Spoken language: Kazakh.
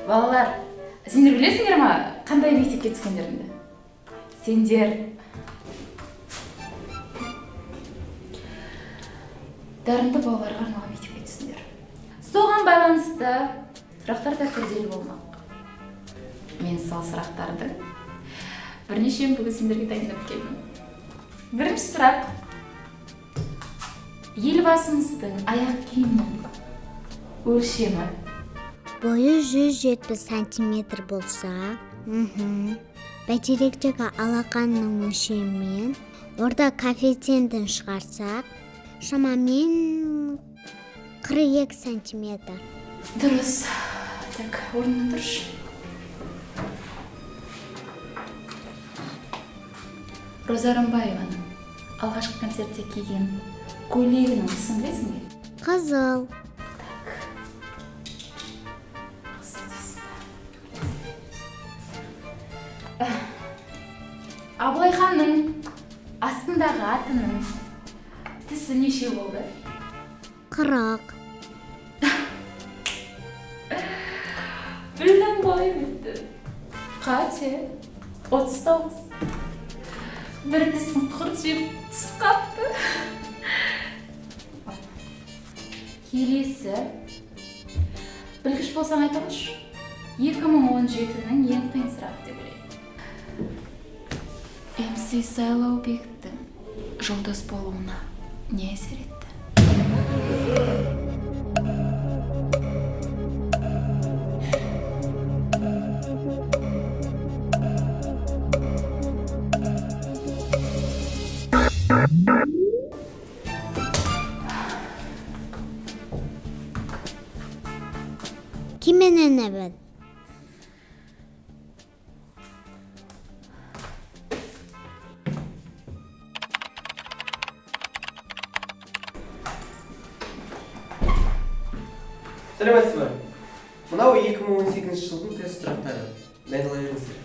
Балалар, сендер білесіңдер ма, қандай мектепке түскендеріңді? Сендер дарынды балаларға арналған мектепке түстіңдер. Соған байланысты сұрақтар да күрделі болмақ. Мен сол сұрақтардың бірнешеуін бүгін сендерге дайындап келдім. Бірінші сұрақ. Елбасымыздың аяқ киімінің өлшемі Бойы 170 сантиметр болса, бәйтеректегі алақанның өлшемімен орта коэффициентін шығарсақ, шамамен 42 сантиметр. Дұрыс. Так, орнынан тұршы. Роза Рымбаеваның алғашқы концертте киген көйлегінің түсін білесің бе? Қызыл. Абылай ханның астындағы атының тісі неше болды? 40. Білдің ғой бітті. Қате? 39. Бір тісін құрт жеп түсіп қапты. Келесі. Білгіш болсаң айта қойшы. 2017-нің ең қиын сұрақ деп ойлаймын. МС Сайлаубектің жұлдыз болуына не әсер етті? Кименен әбін? Сәлеметсіз бе? Мынау 2018 жылдың тест сұрақтары. Дайындала беріңіздер.